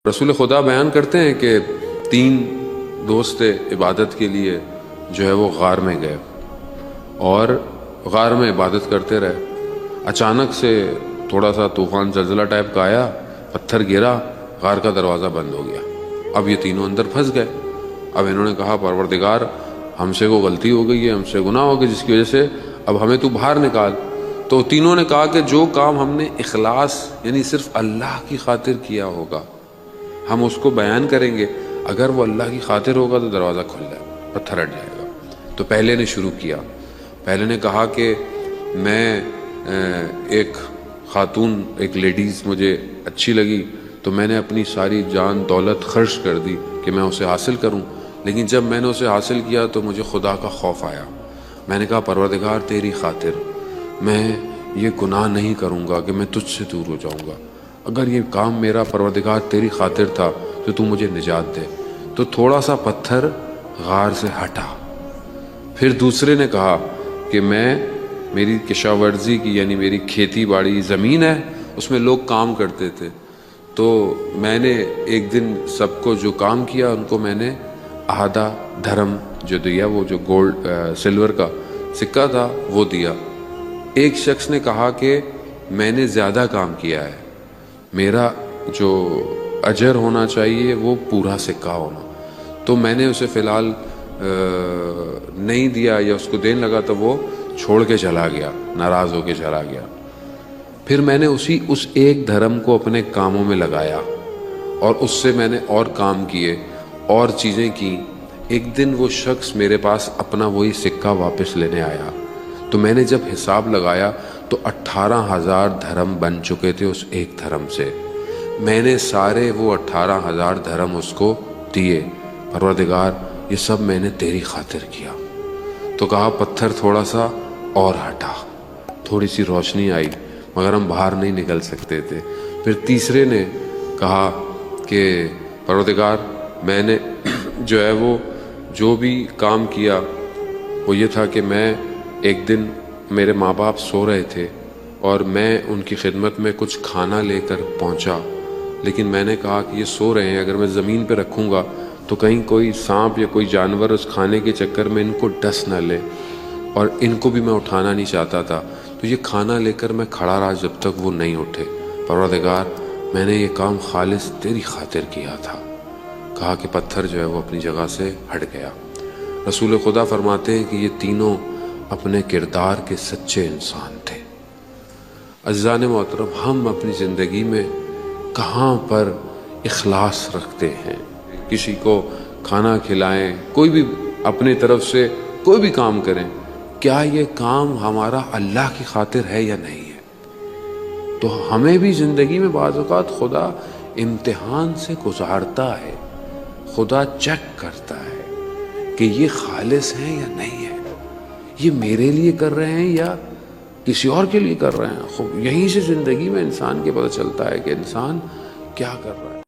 رسول خدا بیان کرتے ہیں کہ 3 دوست عبادت کے لیے جو ہے وہ غار میں گئے اور غار میں عبادت کرتے رہے۔ اچانک سے تھوڑا سا طوفان زلزلہ ٹائپ کا آیا، پتھر گرا، غار کا دروازہ بند ہو گیا۔ اب یہ تینوں اندر پھنس گئے۔ اب انہوں نے کہا پروردگار ہم سے وہ غلطی ہو گئی ہے، ہم سے گناہ ہو گیا جس کی وجہ سے اب ہمیں تو باہر نکال۔ تو تینوں نے کہا کہ جو کام ہم نے اخلاص یعنی صرف اللہ کی خاطر کیا ہوگا ہم اس کو بیان کریں گے، اگر وہ اللہ کی خاطر ہوگا تو دروازہ کھل جائے گا، پتھر ہٹ جائے گا۔ تو پہلے نے شروع کیا، پہلے نے کہا کہ میں ایک خاتون، ایک لیڈیز مجھے اچھی لگی تو میں نے اپنی ساری جان دولت خرچ کر دی کہ میں اسے حاصل کروں، لیکن جب میں نے اسے حاصل کیا تو مجھے خدا کا خوف آیا۔ میں نے کہا پروردگار تیری خاطر میں یہ گناہ نہیں کروں گا کہ میں تجھ سے دور ہو جاؤں گا، اگر یہ کام میرا پروردگار تیری خاطر تھا تو مجھے نجات دے۔ تو تھوڑا سا پتھر غار سے ہٹا۔ پھر دوسرے نے کہا کہ میری کشاورزی کی یعنی میری کھیتی باڑی زمین ہے، اس میں لوگ کام کرتے تھے، تو میں نے ایک دن سب کو جو کام کیا ان کو میں نے آدھا دھرم جو دیا، وہ جو گولڈ سلور کا سکہ تھا وہ دیا۔ ایک شخص نے کہا کہ میں نے زیادہ کام کیا ہے، میرا جو اجر ہونا چاہیے وہ پورا سکہ ہونا، تو میں نے اسے فی الحال نہیں دیا یا اس کو دینے لگا تو وہ چھوڑ کے چلا گیا، ناراض ہو کے چلا گیا۔ پھر میں نے اس ایک دھرم کو اپنے کاموں میں لگایا اور اس سے میں نے اور کام کیے اور چیزیں کی۔ ایک دن وہ شخص میرے پاس اپنا وہی سکہ واپس لینے آیا، تو میں نے جب حساب لگایا تو 18,000 دھرم بن چکے تھے اس ایک دھرم سے۔ میں نے سارے وہ 18,000 دھرم اس کو دیے، پروردگار یہ سب میں نے تیری خاطر کیا۔ تو کہا پتھر تھوڑا سا اور ہٹا، تھوڑی سی روشنی آئی مگر ہم باہر نہیں نکل سکتے تھے۔ پھر تیسرے نے کہا کہ پروردگار میں نے جو ہے وہ جو بھی کام کیا وہ یہ تھا کہ میں ایک دن میرے ماں باپ سو رہے تھے اور میں ان کی خدمت میں کچھ کھانا لے کر پہنچا، لیکن میں نے کہا کہ یہ سو رہے ہیں، اگر میں زمین پہ رکھوں گا تو کہیں کوئی سانپ یا کوئی جانور اس کھانے کے چکر میں ان کو ڈس نہ لے، اور ان کو بھی میں اٹھانا نہیں چاہتا تھا، تو یہ کھانا لے کر میں کھڑا رہا جب تک وہ نہیں اٹھے۔ پروردگار میں نے یہ کام خالص تیری خاطر کیا تھا۔ کہا کہ پتھر جو ہے وہ اپنی جگہ سے ہٹ گیا۔ رسول خدا فرماتے ہیں کہ یہ تینوں اپنے کردار کے سچے انسان تھے۔ عزیزان محترم، ہم اپنی زندگی میں کہاں پر اخلاص رکھتے ہیں؟ کسی کو کھانا کھلائیں، کوئی بھی اپنی طرف سے کوئی بھی کام کریں، کیا یہ کام ہمارا اللہ کی خاطر ہے یا نہیں ہے؟ تو ہمیں بھی زندگی میں بعض اوقات خدا امتحان سے گزارتا ہے، خدا چیک کرتا ہے کہ یہ خالص ہیں یا نہیں ہے، یہ میرے لیے کر رہے ہیں یا کسی اور کے لیے کر رہے ہیں۔ یہیں سے زندگی میں انسان کے پتہ چلتا ہے کہ انسان کیا کر رہا ہے۔